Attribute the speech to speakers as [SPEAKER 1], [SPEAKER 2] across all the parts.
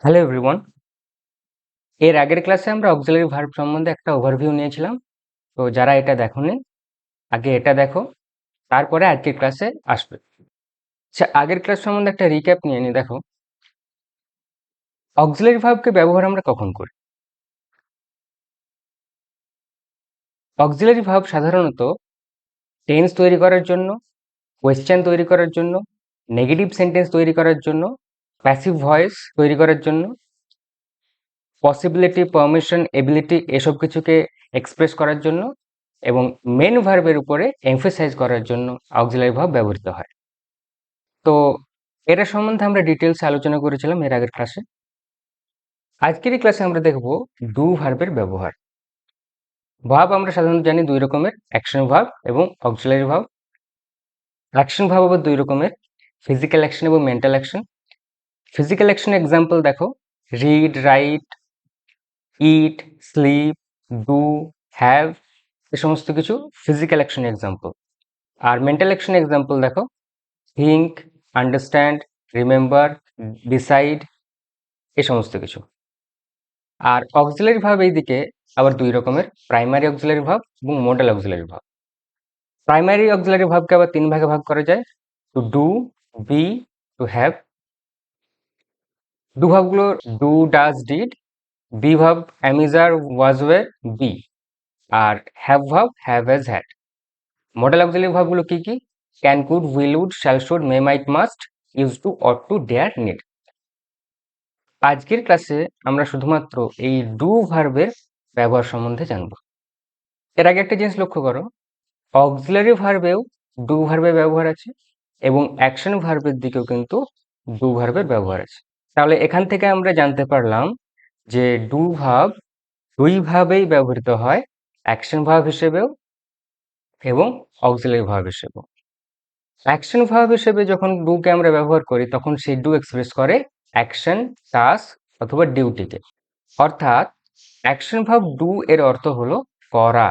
[SPEAKER 1] Hello everyone. এর আগের ক্লাসে আমরা অক্সিলারি ভার্ব সম্বন্ধে একটা ওভারভিউ নিয়েছিলাম। তো যারা এটা দেখোনি, আগে এটা দেখো, তারপরে আজকের ক্লাসে আসবে। আচ্ছা, আগের ক্লাস সম্বন্ধে একটা রিক্যাপ নিয়ে নি। দেখো, অক্সিলারি ভার্বকে ব্যবহার আমরা কখন করি? অক্সিলারি ভার্ব সাধারণত টেন্স তৈরি করার জন্য, কোয়েশ্চেন তৈরি করার জন্য, নেগেটিভ সেন্টেন্স তৈরি করার জন্য, প্যাসিভ ভয়েস তৈরি করার জন্য, পসিবিলিটি, পারমিশন, এবিলিটি এসব কিছুকে এক্সপ্রেস করার জন্য এবং মেন ভার্বের উপরে এমফেসাইজ করার জন্য অক্সিলারি ভার্ব ব্যবহৃত হয়। তো এটা সম্বন্ধে আমরা ডিটেলসে আলোচনা করেছিলাম এর আগের ক্লাসে। আজকের এই ক্লাসে আমরা দেখব ডু ভার্বের ব্যবহার। ভার্ব আমরা সাধারণত জানি দুই রকমের, অ্যাকশন ভার্ব এবং অক্সিলারি ভার্ব। অ্যাকশন ভার্ব আবার দুই রকমের, ফিজিক্যাল অ্যাকশন এবং mental action. Physical action example দেখো, read, write, eat, sleep, do, have, এ সমস্ত কিছু ফিজিক্যাল অ্যাকশন এক্সাম্পল। আর মেন্টাল অ্যাকশন এক্সাম্পল দেখো, থিঙ্ক, আন্ডারস্ট্যান্ড, রিমেম্বার, ডিসাইড, এ সমস্ত কিছু। আর অক্সিলারি ভার্ব এইদিকে আবার দুই রকমের, প্রাইমারি অক্সিলারি ভার্ব এবং modal auxiliary verb. Primary auxiliary ভার্বকে আবার তিন ভাগে ভাগ করা যায়, two do, be, to have. Do ভার্বগুলো do, does, did. Be verb am, is, are, was, were, be. আর have verb have, has, had. Modal auxiliary ভার্বগুলো কি কি? Can, could, will, would, shall, should, may, might, must, use to, ought to, dare, need. আজকের ক্লাসে আমরা শুধুমাত্র এই do ভার্বের ব্যবহার সম্বন্ধে জানব। এর আগে একটা জিনিস লক্ষ্য করো, অক্সিলারি ভার্বেও ডু ভার্বের ব্যবহার আছে এবং অ্যাকশন ভার্বের দিকেও কিন্তু ডু ভার্বের ব্যবহার আছে। তাহলে এখান থেকে আমরা জানতে পারলাম যে ডু ভার্ব দুইভাবেই ব্যবহৃত হয়, অ্যাকশন ভার্ব হিসেবেও এবং অক্সিলারি ভার্ব হিসেবেও। অ্যাকশন ভার্ব হিসেবে যখন ডুকে আমরা ব্যবহার করি তখন সেই ডু এক্সপ্রেস করে অ্যাকশন, টাস্ক অথবা ডিউটিকে। অর্থাৎ অ্যাকশন ভার্ব ডু এর অর্থ হলো করা।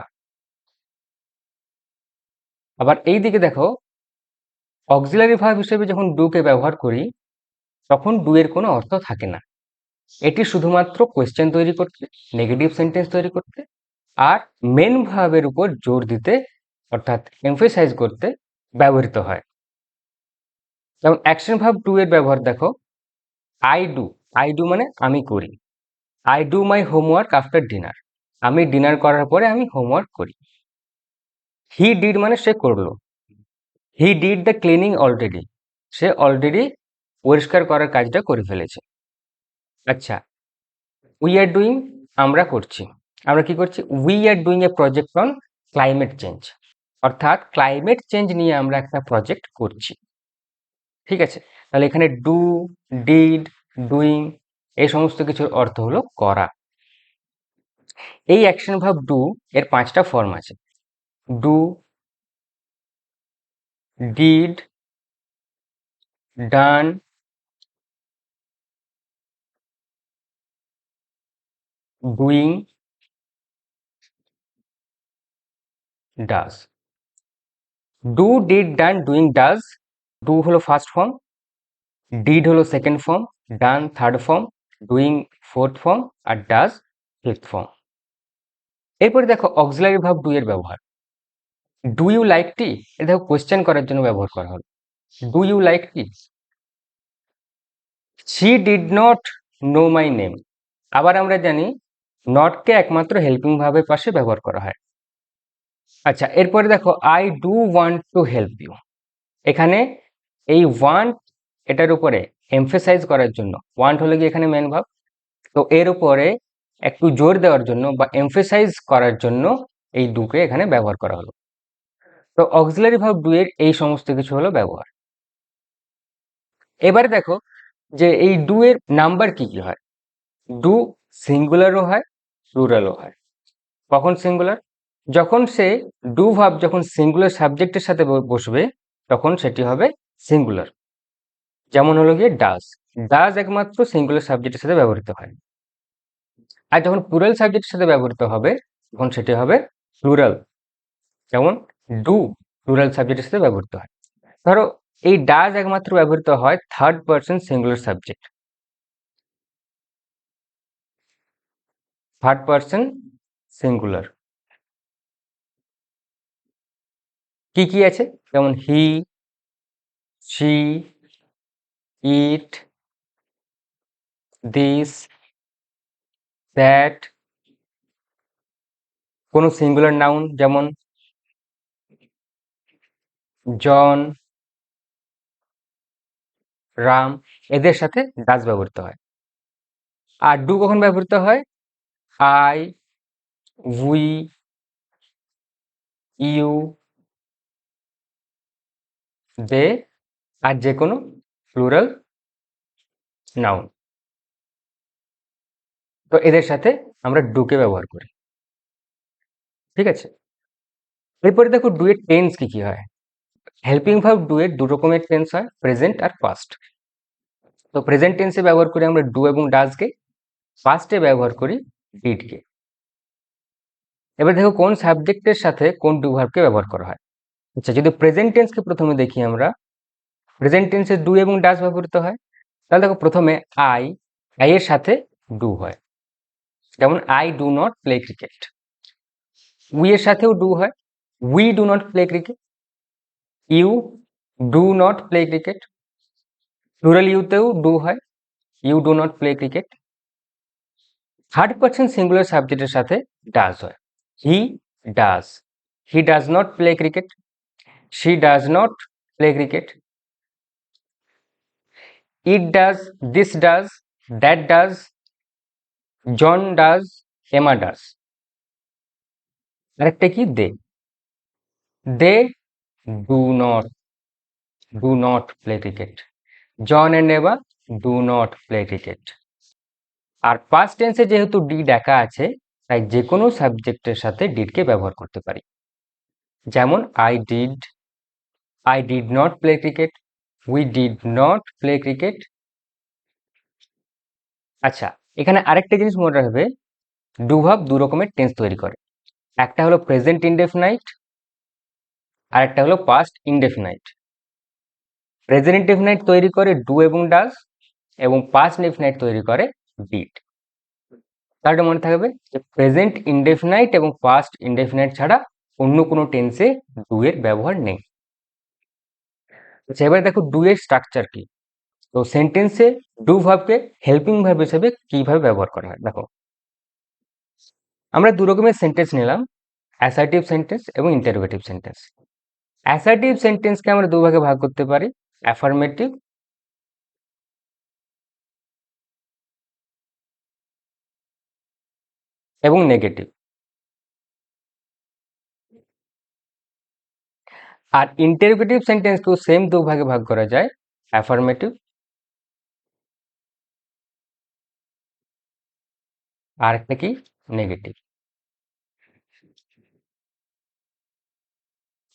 [SPEAKER 1] আবার এই দিকে দেখো, অক্সিলারি ভার্ব হিসেবে যখন ডুকে ব্যবহার করি তখন ডু এর কোনো অর্থ থাকে না। এটি শুধুমাত্র কোয়েশ্চেন তৈরি করতে, নেগেটিভ সেন্টেন্স তৈরি করতে আর মেন ভার্বের উপর জোর দিতে অর্থাৎ এমফেসাইজ করতে ব্যবহৃত হয়। যেমন অ্যাকশন ভার্ব ডু এর ব্যবহার দেখো, আই ডু। আই ডু মানে আমি করি। I do my homework after dinner. আমি ডিনার করার পরে আমি হোমওয়ার্ক করি। হি ডিড মানে সে করলো। He did the cleaning already. Say already পরিষ্কার করার কাজটা করে ফেলেছে। আচ্ছা, উই আর ডুইং, আমরা করছি। আমরা কি করছি? We are doing a project on climate change. অর্থাৎ ক্লাইমেট চেঞ্জ নিয়ে আমরা একটা প্রজেক্ট করছি। ঠিক আছে, তাহলে এখানে ডু, ডিড, ডুইং এই সমস্ত কিছুর অর্থ হলো করা। এই অ্যাকশন ভার্ব ডু এর পাঁচটা ফর্ম আছে, do, did, done, doing, does. Do, did, done, doing, does. Do হলো ফার্স্ট ফর্ম, ডিড হলো second form, done third form, doing fourth form আর ডাজ ফিফথ ফর্ম। এরপরে দেখো অক্সিলারি ভার্ব ডু এর ব্যবহার। ডু ইউ লাইক টি, এটা দেখো question করার জন্য ব্যবহার করা হলো। Do you like tea? She did not know my name. আবার আমরা জানি নটকে একমাত্র হেল্পিং ভার্বের পাশে ব্যবহার করা হয়। আচ্ছা, এরপরে দেখো I do want to help you. এখানে এই ওয়ান্ট এটার উপরে এমফেসাইজ করার জন্য, ওয়ান্ট হলো কি এখানে মেন ভার্ব, তো এর উপরে একটু জোর দেওয়ার জন্য বা এমফেসাইজ করার জন্য এই ডুকে এখানে ব্যবহার করা হলো। তো অক্সিলারি ভার্ব ডু এর এই সমস্ত কিছু হলো ব্যবহার। এবারে দেখো যে এই ডু এর নাম্বার কি কি হয়। ডু সিঙ্গুলারও হয়, প্লুরালও হয়। কখন সিঙ্গুলার? যখন সে ডু ভার্ব যখন সিঙ্গুলার সাবজেক্টের সাথে বসবে তখন সেটি হবে সিঙ্গুলার। যেমন হলো গিয়ে ডাজ। ডাজ একমাত্র সিঙ্গুলার সাবজেক্টের সাথে ব্যবহৃত হয়। আর যখন প্লুরাল সাবজেক্টের সাথে ব্যবহৃত হবে তখন সেটি হবে প্লুরাল। যেমন ডু প্লুরাল সাবজেক্টের সাথে ব্যবহৃত হয়। ধরো এই ডাজ একমাত্র ব্যবহৃত হয় third person singular subject. Third person singular. কি কি আছে? যেমন হি, শি, ইট, দিস, দ্যাট। কোনো সিঙ্গুলার নাউন যেমন জন, রাম, এদের সাথে ডাজ ব্যবহৃত হয়। আর ডু কখন ব্যবহৃত হয়? আই, উই, ইউ, দে, আর যে কোনো প্লুরাল নাউন। তো এদের সাথে আমরা ডুকে ব্যবহার করি। ঠিক আছে, এরপরে দেখো ডু এর টেন্স কি কি হয়। হেল্পিং ভার্ব ডু এর দু রকমের টেন্স হয়, প্রেজেন্ট আর পাস্ট। তো প্রেজেন্ট টেন্সে ব্যবহার করি আমরা ডু এবং ডাজকে, পাস্টে ব্যবহার করি ডিডকে। এবার দেখো কোন সাবজেক্টের সাথে কোন ডু ভার্বকে ব্যবহার করা হয়। আচ্ছা, যদি প্রেজেন্ট টেন্সকে প্রথমে দেখি আমরা, প্রেজেন্ট টেন্সে ডু এবং ডাজ ব্যবহৃত হয়। তাহলে দেখো প্রথমে আই, আই এর সাথে ডু হয়, যেমন I do not play cricket. We এর সাথেও ডু হয়, we do not play cricket. You do not play cricket. Plural ইউতেও ডু হয়, you do not play cricket. Third person singular সাবজেক্টের সাথে ডাজ হয়, he does, he does not play cricket, she does not play cricket, it does, this does, that does, John does, Emma does। আরেকটা কি? they do not play cricket, John and Emma do not play cricket। আর past টেন্সে যেহেতু D ডাকা আছে, তাই যে কোনো সাবজেক্টের সাথে ডিডকে ব্যবহার করতে পারি, যেমন I did not play cricket, we did not play cricket। আচ্ছা, এখানে আরেকটা জিনিস মনে রাখবে, ডু ভার্ব দু রকমের টেন্স তৈরি করে, একটা হলো প্রেজেন্ট ইনডেফিনাইট আর একটা হলো পাস্ট ইনডেফিনাইট। প্রেজেন্ট ইনডেফিনাইট তৈরি করে ডু এবং ডাজ, এবং পাস্ট ইনডেফিনাইট তৈরি করে ডিড। তাহলে মনে থাকবে যে প্রেজেন্ট ইনডেফিনাইট এবং পাস্ট ইনডেফিনাইট ছাড়া অন্য কোনো টেন্সে ডু এর ব্যবহার নেই। আচ্ছা, এবার দেখো ডু এর স্ট্রাকচার কি। তো সেন্টেন্সে ডু ভার্বকে হেল্পিং ভার্ব হিসেবে কিভাবে ব্যবহার করা হয় দেখো। আমরা দু রকমের সেন্টেন্স নিলাম, অ্যাসার্টিভ সেন্টেন্স এবং ইন্টারোগেটিভ সেন্টেন্স। অ্যাসার্টিভ সেন্টেন্সকে আমরা দুভাগে ভাগ করতে পারি, অ্যাফার্মেটিভ এবং নেগেটিভ। আর ইন্টারোগেটিভ সেন্টেন্সকেও সেম দুভাগে ভাগ করা যায়, অ্যাফার্মেটিভ আর একটা কি? নেগেটিভ।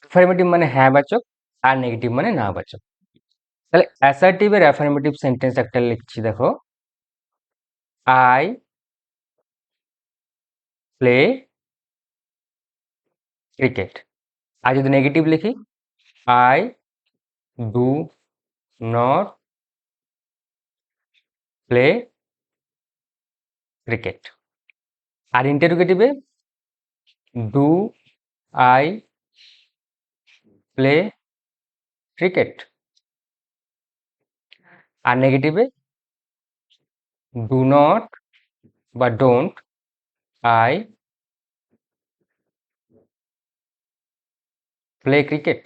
[SPEAKER 1] অ্যাফার্মেটিভ মানে হ্যাঁ বাচক, আর নেগেটিভ মানে না বাচক। তাহলে অ্যাসার্টিভ এর অ্যাফার্মেটিভ সেন্টেন্স একটা লিখছি দেখো, আই প্লে ক্রিকেট। আর যদি নেগেটিভ লিখি, I do not play cricket. আর ইন্টারোগেটিভে, ডু আই প্লে ক্রিকেট। আর নেগেটিভে, ডু নট বা ডোন্ট আই প্লে ক্রিকেট।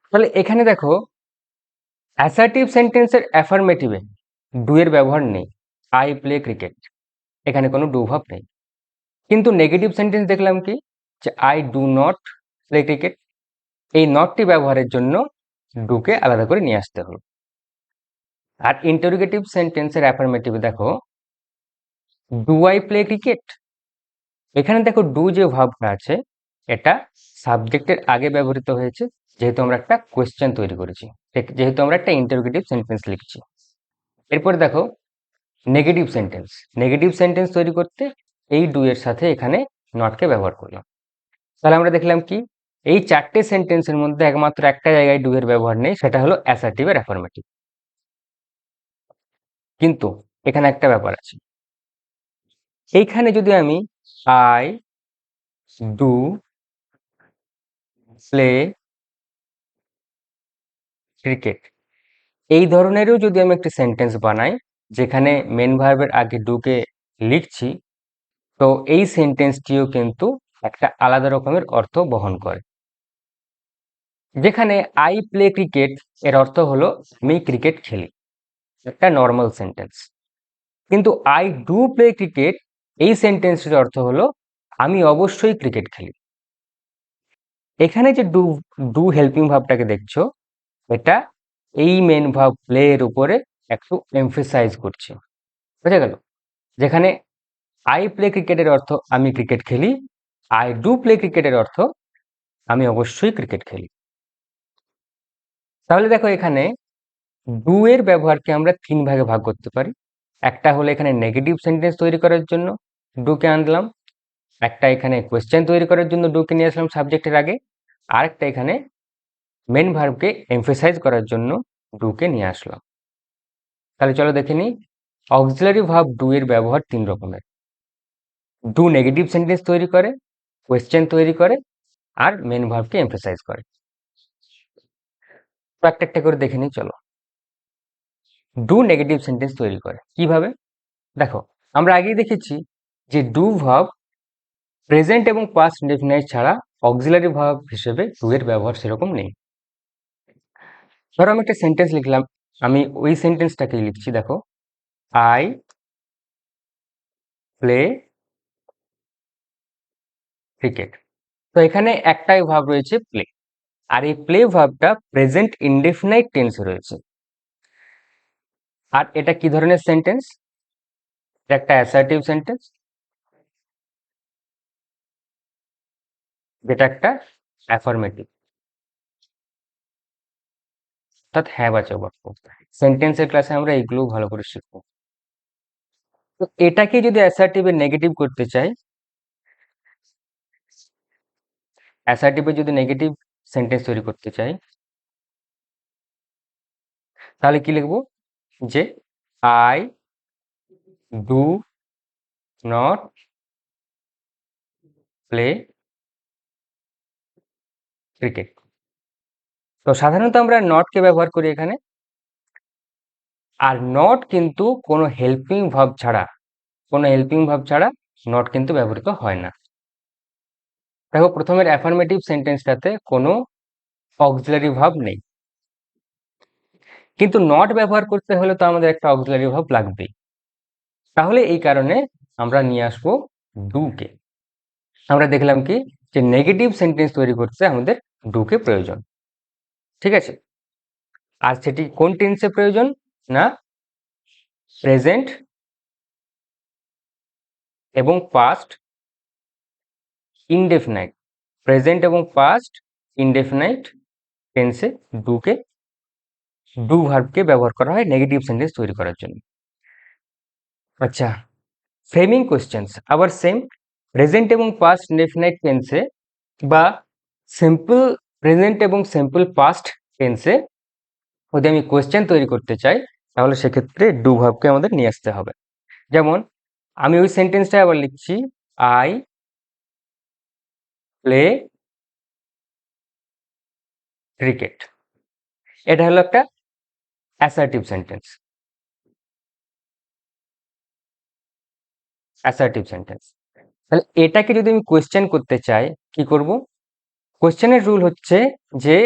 [SPEAKER 1] তাহলে এখানে দেখো, অ্যাসার্টিভ সেন্টেন্সের অ্যাফার্মেটিভে ডু এর ব্যবহার নেই, আই প্লে ক্রিকেট, এখানে কোনো ডু ভাব নেই। কিন্তু নেগেটিভ সেন্টেন্স দেখলাম কি, যে I do not play cricket, এই নটটি ব্যবহারের জন্য ডুকে আলাদা করে নিয়ে আসতে হলো। আর ইন্টারোগেটিভ সেন্টেন্সের অ্যাফার্মেটিভে দেখো, ডু আই প্লে ক্রিকেট, এখানে দেখো ডু যে ভাবটা আছে এটা সাবজেক্টের আগে ব্যবহৃত হয়েছে, যেহেতু আমরা একটা কোয়েশ্চেন তৈরি করেছি, যেহেতু আমরা একটা ইন্টারোগেটিভ সেন্টেন্স লিখছি। এরপর দেখো নেগেটিভ সেন্টেন্স, নেগেটিভ সেন্টেন্স তৈরি করতে এই ডু এর সাথে এখানে নটকে ব্যবহার করলাম। তাহলে আমরা দেখলাম কি, এই চারটে সেন্টেন্সের মধ্যে একমাত্র একটা জায়গায় ডু এর ব্যবহার নেই, সেটা হলো অ্যাসার্টিভ আর অ্যাফার্মেটিভ। কিন্তু এখানে একটা ব্যাপার আছে, এইখানে যদি আমি আই ডু প্লে ক্রিকেট এই ধরনেরও যদি আমি একটি সেন্টেন্স বানাই যেখানে মেন ভার্বের আগে ডুকে লিখছি, তো এই সেন্টেন্সটিও কিন্তু একটা আলাদা রকমের অর্থ বহন করে। যেখানে আই প্লে ক্রিকেট এর অর্থ হলো আমি ক্রিকেট খেলি, একটা নর্মাল সেন্টেন্স। কিন্তু আই ডু প্লে ক্রিকেট এই সেন্টেন্সটির অর্থ হলো আমি অবশ্যই ক্রিকেট খেলি। এখানে যে ডু ডু হেল্পিং ভার্বটাকে দেখছো, এটা এই মেন ভার্ব প্লে এর উপরে একটু এমফেসাইজ করছে, বুঝা গেল? যেখানে আই প্লে ক্রিকেটের অর্থ আমি ক্রিকেট খেলি, আই ডু প্লে ক্রিকেটের অর্থ আমি অবশ্যই ক্রিকেট খেলি। তাহলে দেখো এখানে ডু এর ব্যবহারকে আমরা তিন ভাগে ভাগ করতে পারি। একটা হলো এখানে নেগেটিভ সেন্টেন্স তৈরি করার জন্য ডুকে আনলাম, একটা এখানে কোয়েশ্চেন তৈরি করার জন্য ডুকে নিয়ে আসলাম সাবজেক্টের আগে, আরেকটা এখানে মেন ভার্বকে এমফেসাইজ করার জন্য ডুকে নিয়ে আসলাম। তাহলে চলো দেখে নিই, অক্সিলারি ভার্ব ডু এর ব্যবহার তিন রকমের। ডু নেগেটিভ সেন্টেন্স তৈরি করে, কোয়েশ্চেন তৈরি করে, আর মেন ভার্বকে এমফেসাইজ করে। তো একটা একটা করে দেখে নিই চলো। ডু নেগেটিভ সেন্টেন্স তৈরি করে কিভাবে? দেখো, আমরা আগেই দেখেছি যে ডু ভার্ব প্রেজেন্ট এবং পাস্ট ইনডেফিনাইট ছাড়া অক্সিলারি ভার্ব হিসেবে ডু এর ব্যবহার সেরকম নেই। ধরো আমি একটা সেন্টেন্স লিখলাম, আমি ওই সেন্টেন্সটাকেই লিখছি, দেখো, আই প্লে ক্রিকেট। তো এখানে একটাই ভার্ব রয়েছে প্লে, আর এই প্লে ভার্বটা প্রেজেন্ট ইনডেফিনাইট টেন্সে রয়েছে। আর এটা কি ধরনের সেন্টেন্স? এটা একটা অ্যাসার্টিভ সেন্টেন্স, যেটা একটা অ্যাফার্মেটিভ, অর্থাৎ হ্যাঁ বাচক বাক্য। সেন্টেন্সের ক্লাসে আমরা এইগুলো ভালো করে শিখবো। তো এটাকে যদি অ্যাসার্টিভে নেগেটিভ করতে চাই, অ্যাসার্টিভে যদি নেগেটিভ সেন্টেন্স তৈরি করতে চাই, তাহলে কি লিখবো? যে I do not play cricket. তো সাধারণত আমরা নটকে ব্যবহার করি এখানে, আর নট কিন্তু কোনো হেল্পিং ভার্ব ছাড়া, নট কিন্তু ব্যবহৃত হয় না। দেখো, প্রথমের অ্যাফার্মেটিভ সেন্টেন্সটাতে কোনো অক্সিলারি ভার্ব নেই, কিন্তু নট ব্যবহার করতে হলে তো আমাদের একটা অক্সিলারি ভার্ব লাগবেই। তাহলে এই কারণে আমরা নিয়ে আসবো ডুকে। আমরা দেখলাম কি, যে নেগেটিভ সেন্টেন্স তৈরি করতে আমাদের ডুকে প্রয়োজন, ঠিক আছে? আর সেটি কোন টেন্সে প্রয়োজন? না, প্রেজেন্ট এবং পাস্ট ইনডেফিনাইট, প্রেজেন্ট এবং পাস্ট ইনডেফিনাইট টেন্সে ডুকে, ডু ভার্বকে ব্যবহার করা হয় নেগেটিভ সেন্টেন্স তৈরি করার জন্য। আচ্ছা, ফ্রেমিং কোশ্চেন্স আবার সেম, প্রেজেন্ট এবং পাস্ট ইনডেফিনাইট টেন্সে বা সিম্পল প্রেজেন্ট এবং সিম্পল পাস্ট টেন্সে যদি আমি কোয়েশ্চেন তৈরি করতে চাই, তাহলে সেক্ষেত্রে ডু ভার্বকে আমাদের নিয়ে আসতে হবে। যেমন আমি ওই সেন্টেন্সটা আবার লিখছি, আই প্লে ক্রিকেট। এটা হলো একটা অ্যাসার্টিভ সেন্টেন্স, তাহলে এটাকে যদি আমি কোয়েশ্চেন করতে চাই, কি করব? কোয়েশ্চেনের রুল হচ্ছে যে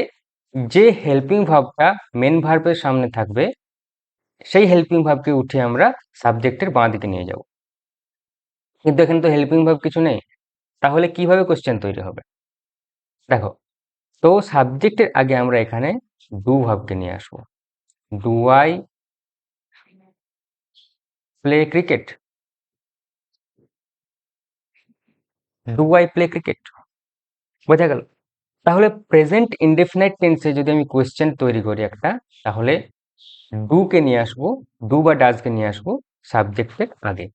[SPEAKER 1] যে হেল্পিং ভার্বটা মেন ভার্বের সামনে থাকবে, সেই হেল্পিং ভার্বকে উঠিয়ে আমরা সাবজেক্টের বাঁ দিকে নিয়ে যাব। কিন্তু এখানে তো হেল্পিং ভার্ব কিছু নেই, তাহলে কিভাবে কোয়েশ্চেন তৈরি হবে? দেখো, তো সাবজেক্টের আগে আমরা এখানে ডু ভার্বকে নিয়ে আসবো। Do I play cricket? Do I play cricket, বোঝা গেল? তাহলে প্রেজেন্ট ইনডেফিনাইট টেন্সে যদি আমি কোয়েশ্চেন তৈরি করি একটা, তাহলে ডু কে নিয়ে আসবো, ডু বা ডাজ কে নিয়ে আসবো সাবজেক্টের আগে।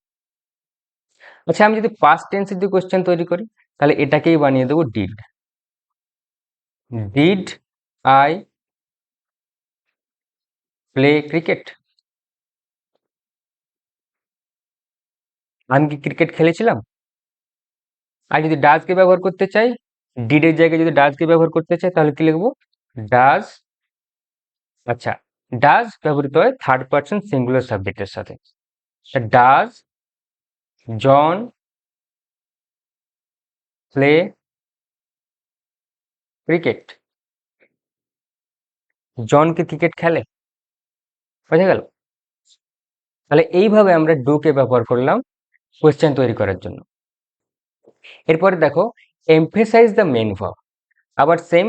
[SPEAKER 1] আচ্ছা, আমি যদি পাস্ট টেন্সে যদি কোয়েশ্চেন তৈরি করি, তাহলে এটাকেই বানিয়ে দেবো did. Did I play cricket? আমি কি ক্রিকেট খেলেছিলাম? আর যদি ডাজকে ব্যবহার করতে চাই, ডিড এর জায়গায় যদি ডাজকে ব্যবহার করতে চাই তাহলে কি লিখবো? ডাজ। আচ্ছা, ডাজ ব্যবহৃত হয় থার্ড পারসন সিঙ্গুলার সাবজেক্টের সাথে। Does John play cricket? John কি ক্রিকেট খেলে? বোঝা গেল? তাহলে এইভাবে আমরা ডু কে ব্যবহার করলাম কোয়েশ্চেন তৈরি করার জন্য। এরপরে দেখো, এমফেসাইজ দ্য মেন ভার্ব। আবার সেম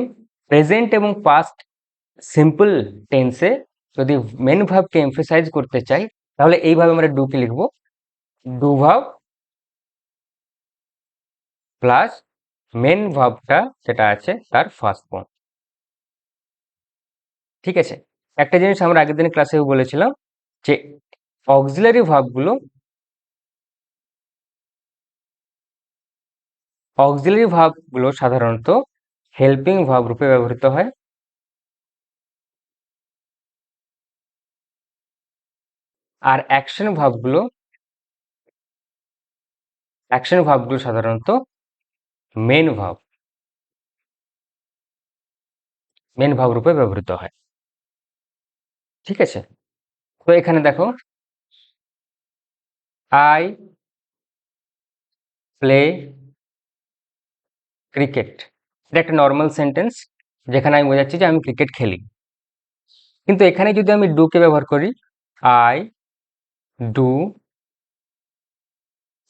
[SPEAKER 1] প্রেজেন্ট এবং পাস্ট সিম্পল টেন্সে যদি মেন ভার্বকে এমফেসাইজ করতে চাই তাহলে এইভাবে আমরা ডু কে লিখবো, ডু ভার্ব প্লাস মেন ভার্বটা যেটা আছে তার ফার্স্ট ফর্ম। ঠিক আছে? একটা জিনিস আমরা আগের দিন ক্লাসেও বলেছিলাম যে অক্সিলারি ভার্বগুলো সাধারণত হেল্পিং ভার্ব রূপে ব্যবহৃত হয়, আর অ্যাকশন ভার্বগুলো সাধারণত মেন ভার্ব রূপে ব্যবহৃত হয়। ঠিক আছে? তো এখানে দেখো, আই প্লে ক্রিকেট, এটা একটা নর্মাল সেন্টেন্স যেখানে আমি বোঝাচ্ছি যে আমি ক্রিকেট খেলি। কিন্তু এখানে যদি আমি ডু কে ব্যবহার করি, আই ডু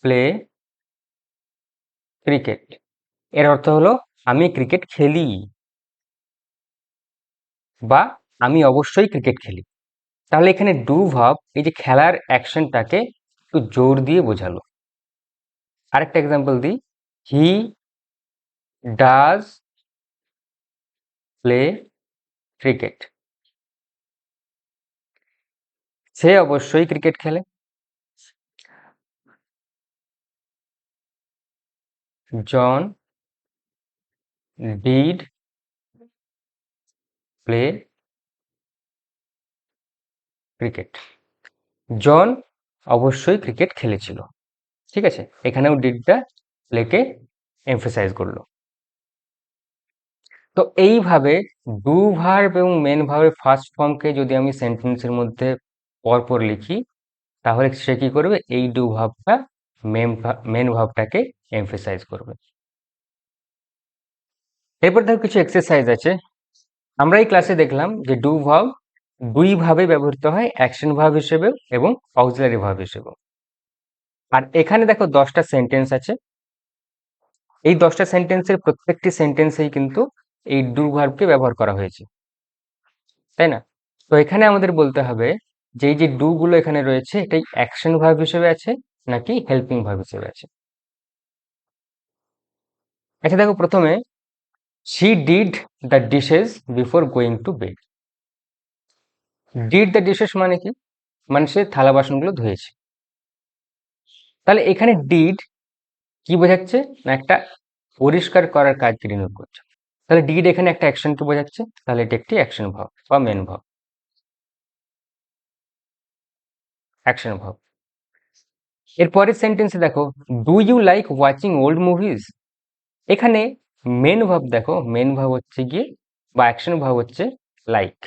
[SPEAKER 1] প্লে ক্রিকেট, এর অর্থ হলো আমি ক্রিকেট খেলি বা আমি অবশ্যই ক্রিকেট খেলি। তাহলে এখানে ডু ভার্ব এই যে খেলার অ্যাকশনটাকে একটু জোর দিয়ে বোঝালো। আরেকটা এক্সাম্পল দিই, হি ডাজ প্লে ক্রিকেট, সে অবশ্যই ক্রিকেট খেলে। জন ডিড প্লে ক্রিকেট, জন অবশ্যই ক্রিকেট খেলেছিল। ঠিক আছে? এখানেও ডিডটা প্লেকে এমফেসাইজ করলো। তো এইভাবে ডু ভার্ব এবং মেন ভার্বের ফার্স্ট ফর্মকে যদি আমি সেন্টেন্সের মধ্যে পরপর লিখি তাহলে সে কি করবে? এই ডু ভার্বটা মেন ভার্বটাকে এমফেসাইজ করবে। এরপর দেখো কিছু এক্সারসাইজ আছে। আমরা এই ক্লাসে দেখলাম যে ডু ভার্ব দুই ভাবে ব্যবহৃত হয়, অ্যাকশন ভার্ব হিসেবে এবং অক্সিলারি ভার্ব হিসেবে। আর এখানে দেখো 10টা সেন্টেন্স আছে। এই 10টা সেন্টেন্সের প্রত্যেকটি সেন্টেন্সেই কিন্তু এই ডু ভার্বকে ব্যবহার করা হয়েছে, তাই না? তো এখানে আমাদের বলতে হবে যে এই যে ডু গুলো এখানে রয়েছে এটাই অ্যাকশন ভার্ব হিসেবে আছে নাকি হেল্পিং ভার্ব হিসেবে আছে। আচ্ছা দেখো, প্রথমে she did the dishes before going to bed. did the dishes মানে কি? মানে সে থালা বাসনগুলো ধুয়েছে। তাহলে এখানে ডিড কি বোঝাচ্ছে? না একটা পরিষ্কার করার কাজকে ডিনোট করছে। তাহলে ডিড এখানে একটা অ্যাকশনকে বোঝাচ্ছে, তাহলে এটা একটি অ্যাকশন ভার্ব বা মেন ভার্ব, অ্যাকশন ভার্ব। এর পরের সেন্টেন্সে দেখো, do you like watching old movies? এখানে মেন ভার্ব দেখো, মেন ভার্ব হচ্ছে গিয়ে বা অ্যাকশন ভার্ব হচ্ছে লাইক।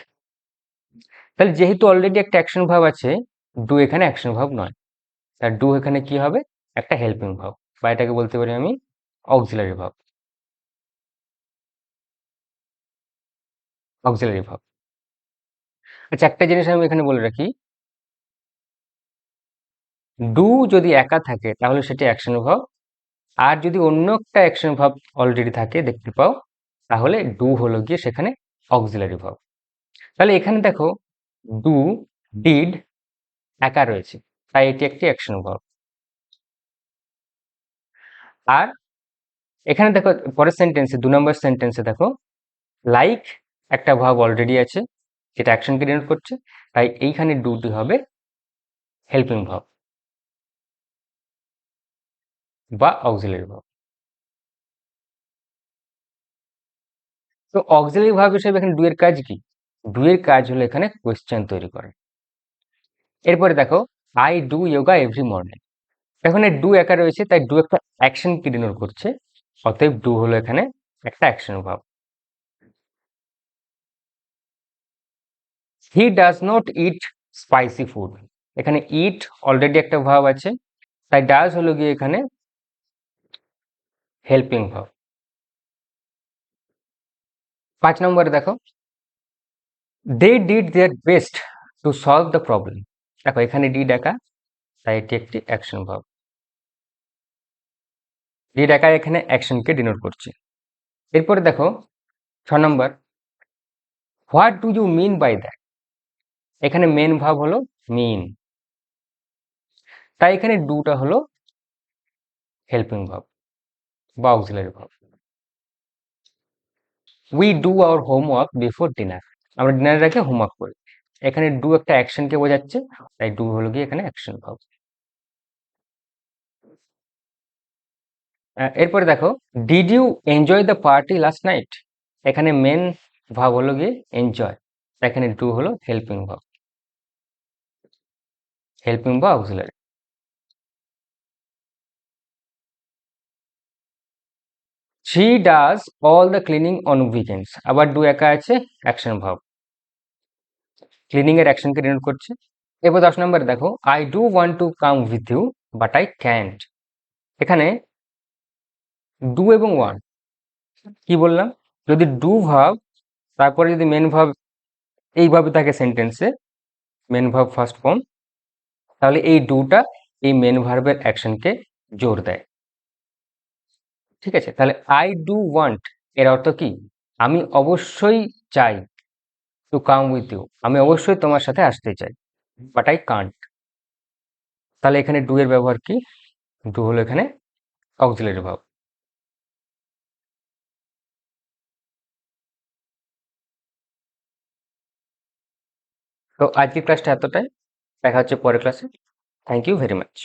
[SPEAKER 1] তাহলে যেহেতু অলরেডি একটা অ্যাকশন ভার্ব আছে, ডু এখানে অ্যাকশন ভার্ব নয়, তার ডু এখানে কি হবে? একটা হেল্পিং ভার্ব, বা এটাকে বলতে পারি আমি অক্সিলারি ভার্ব। Auxiliary verb. আচ্ছা, একটা জিনিস আমি এখানে বলে রাখি, ডু যদি একা থাকে তাহলে সেটি অ্যাকশন ভার্ব, আর যদি অন্য একটা অ্যাকশন ভার্ব অলরেডি থাকে দেখতে পাও তাহলে ডু হলো গিয়ে সেখানে অক্সিলারি ভার্ব। তাহলে এখানে দেখো, ডু ডিড একা রয়েছে, তাই এটি একটি অ্যাকশন ভার্ব। আর এখানে দেখো পরের সেন্টেন্সে, 2 নম্বর সেন্টেন্সে দেখো, লাইক একটা ভার্ব অলরেডি আছে যেটা অ্যাকশনকে ডিনোট করছে, তাই এইখানে ডুটি হবে হেল্পিং ভার্ব বা অক্সিলারি ভার্ব। তো অক্সিলারি ভার্ব হিসেবে এখানে ডু এর কাজ কি? ডু এর কাজ হলো এখানে কোয়েশ্চেন তৈরি করা। এরপরে দেখো, I do yoga every morning. এখানে ডু একা রয়েছে, তাই ডু একটা অ্যাকশন কি ডিনোট করছে, অতএব ডু হলো এখানে একটা action verb. He does not it spicy food, এখানে ইট অলরেডি একটা ভার্ব আছে, তাই ডাজ হলো গিয়ে এখানে হেল্পিং ভার্ব। 5 নম্বরে দেখো, they did their best to solve the problem. দেখো এখানে ডিড একা, তাই এটি একটি অ্যাকশন ভার্ব। ডিড একা এখানে অ্যাকশনকে ডিনোট করছে। এরপরে দেখো 6 নম্বর, what do you mean by that, এখানে মেন ভার্ব হলো মিন, তাই এখানে ডুটা হলো হেল্পিং ভার্ব বা auxiliary verb. We do our homework before dinner, আমরা ডিনারের আগে হোমওয়ার্ক করি, এখানে ডু একটা অ্যাকশনকে বোঝাচ্ছে, তাই ডু হলো গিয়ে এখানে অ্যাকশন ভার্ব। এরপরে দেখো, did you enjoy the party last night, এখানে মেন ভার্ব হলো গিয়ে এনজয়, এখানে ডু হলো হেল্পিং ভার্ব, হেল্পিং বা auxiliary. She does all the cleaning on weekends, আবার ডু একা আছে অ্যাকশন ভার্ব, ক্লিনিং এর অ্যাকশনকে ডিনোট করছে। এরপর 10 নম্বরে দেখো, I do want to come with you but I can't, এখানে ডু এবং ওয়ান্ট, কি বললাম, যদি ডু ভার্ব তারপরে যদি মেন ভার্ব এইভাবে থাকে সেন্টেন্সে, মেন ভার্ব ফার্স্ট ফর্ম, তাহলে এই ডুটা এই মেন ভার্বের অ্যাকশনকে জোর দেয়। ঠিক আছে, তাহলে আই ডু ওয়ান্ট এর অর্থ কি, আমি অবশ্যই চাই, টু কাম উইথ ইউ, আমি অবশ্যই তোমার সাথে আসতে চাই, বাট আই কান্ট, তাহলে এখানে ডু এর ব্যবহার কি, ডু হলো এখানে অক্সিলারি ভার্ব। তো আজকের ক্লাসটা এতটাই, দেখা হচ্ছে পরের ক্লাসে। Thank you very much.